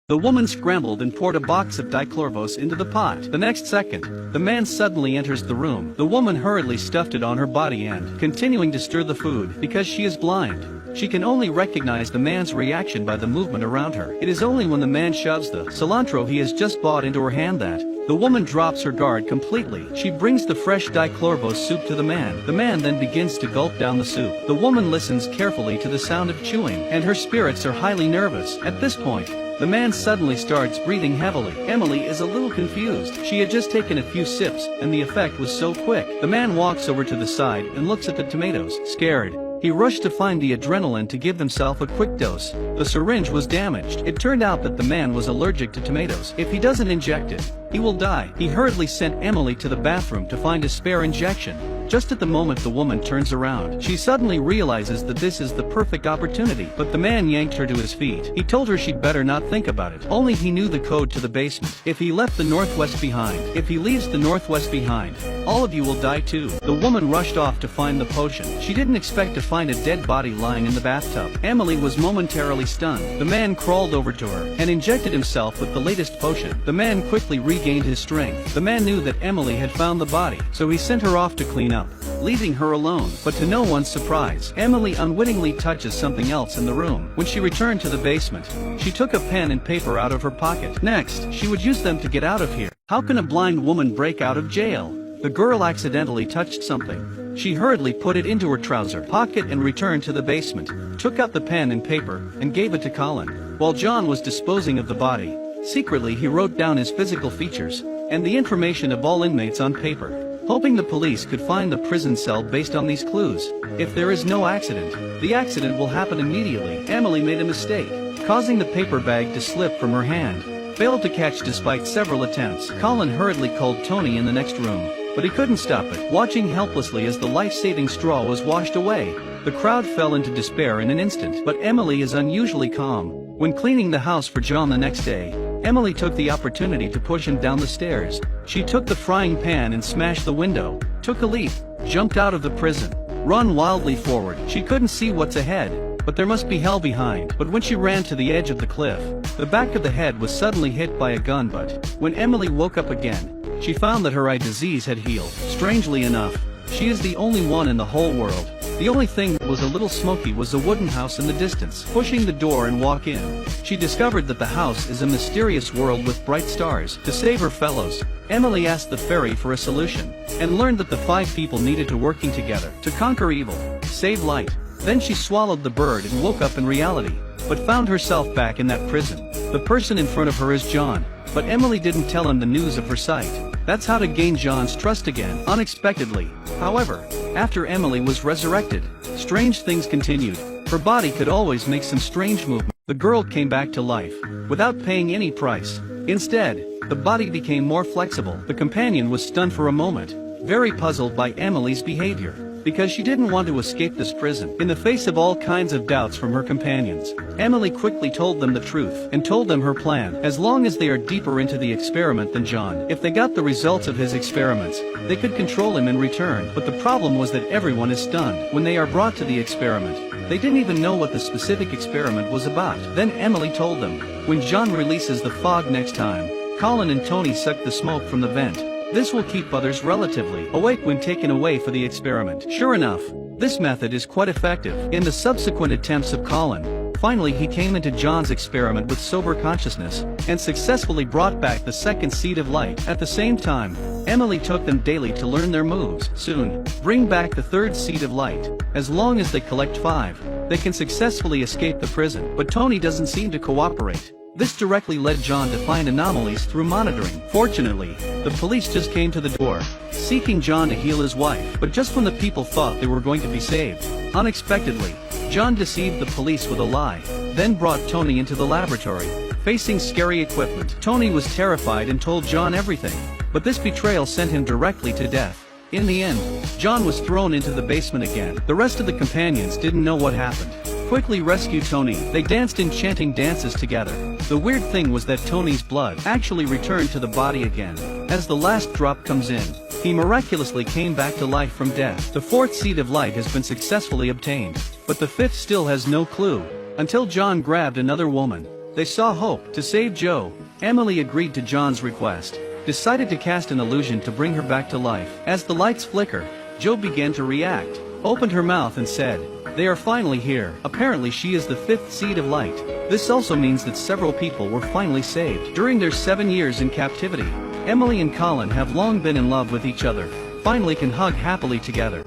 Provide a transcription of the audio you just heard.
The woman scrambled and poured a box of dichlorvos into the pot. The next second, the man suddenly enters the room. The woman hurriedly stuffed it on her body and, continuing to stir the food, because she is blind, she can only recognize the man's reaction by the movement around her. It is only when the man shoves the cilantro he has just bought into her hand that the woman drops her guard completely. She brings the fresh dichlorvos soup to the man. The man then begins to gulp down the soup. The woman listens carefully to the sound of chewing, and her spirits are highly nervous. At this point, the man suddenly starts breathing heavily. Emily is a little confused. She had just taken a few sips, and the effect was so quick. The man walks over to the side and looks at the tomatoes, scared. He rushed to find the adrenaline to give himself a quick dose. The syringe was damaged. It turned out that the man was allergic to tomatoes. If he doesn't inject it, he will die. He hurriedly sent Emily to the bathroom to find a spare injection. Just at the moment the woman turns around, she suddenly realizes that this is the perfect opportunity. But the man yanked her to his feet. He told her she'd better not think about it. Only he knew the code to the basement. If he left the northwest behind, if he leaves the northwest behind, all of you will die too. The woman rushed off to find the potion. She didn't expect to find a dead body lying in the bathtub. Emily was momentarily stunned. The man crawled over to her and injected himself with the latest potion. The man quickly regained his strength. The man knew that Emily had found the body, so he sent her off to clean up, leaving her alone. But to no one's surprise, Emily unwittingly touches something else in the room. When she returned to the basement, she took a pen and paper out of her pocket. Next, she would use them to get out of here. How can a blind woman break out of jail? The girl accidentally touched something. She hurriedly put it into her trouser pocket and returned to the basement, took out the pen and paper, and gave it to Colin. While John was disposing of the body, secretly he wrote down his physical features and the information of all inmates on paper, hoping the police could find the prison cell based on these clues. If there is no accident, the accident will happen immediately. Emily made a mistake, causing the paper bag to slip from her hand, failed to catch despite several attempts. Colin hurriedly called Tony in the next room, but he couldn't stop it. Watching helplessly as the life-saving straw was washed away, the crowd fell into despair in an instant. But Emily is unusually calm. When cleaning the house for John the next day, Emily took the opportunity to push him down the stairs. She took the frying pan and smashed the window, took a leap, jumped out of the prison, run wildly forward. She couldn't see what's ahead, but there must be hell behind. But when she ran to the edge of the cliff, the back of the head was suddenly hit by a gun. But when Emily woke up again, she found that her eye disease had healed. Strangely enough, she is the only one in the whole world. The only thing that was a little smoky was a wooden house in the distance. Pushing the door and walk in, she discovered that the house is a mysterious world with bright stars. To save her fellows, Emily asked the fairy for a solution, and learned that the 5 people needed to working together to conquer evil, save light. Then she swallowed the bird and woke up in reality, but found herself back in that prison. The person in front of her is John, but Emily didn't tell him the news of her sight. That's how to gain John's trust again. Unexpectedly, however, after Emily was resurrected, strange things continued. Her body could always make some strange movement. The girl came back to life, without paying any price. Instead, the body became more flexible. The companion was stunned for a moment, very puzzled by Emily's behavior, because she didn't want to escape this prison. In the face of all kinds of doubts from her companions, Emily quickly told them the truth, and told them her plan. As long as they are deeper into the experiment than John, if they got the results of his experiments, they could control him in return. But the problem was that everyone is stunned when they are brought to the experiment. They didn't even know what the specific experiment was about. Then Emily told them, when John releases the fog next time, Colin and Tony suck the smoke from the vent. This will keep others relatively awake when taken away for the experiment. Sure enough, this method is quite effective. In the subsequent attempts of Colin, finally he came into John's experiment with sober consciousness, and successfully brought back the second seed of light. At the same time, Emily took them daily to learn their moves. Soon, bring back the third seed of light. As long as they collect 5, they can successfully escape the prison. But Tony doesn't seem to cooperate. This directly led John to find anomalies through monitoring. Fortunately, the police just came to the door, seeking John to heal his wife. But just when the people thought they were going to be saved, unexpectedly, John deceived the police with a lie, then brought Tony into the laboratory, facing scary equipment. Tony was terrified and told John everything, but this betrayal sent him directly to death. In the end, John was thrown into the basement again. The rest of the companions didn't know what happened. Quickly rescue Tony. They danced enchanting dances together. The weird thing was that Tony's blood actually returned to the body again. As the last drop comes in, he miraculously came back to life from death. The 4th seed of light has been successfully obtained, but the 5th still has no clue, until John grabbed another woman. They saw hope. To save Joe, Emily agreed to John's request, decided to cast an illusion to bring her back to life. As the lights flicker, Joe began to react, opened her mouth and said, "They are finally here." Apparently she is the fifth seed of light. This also means that several people were finally saved. During their 7 years in captivity, Emily and Colin have long been in love with each other, finally can hug happily together.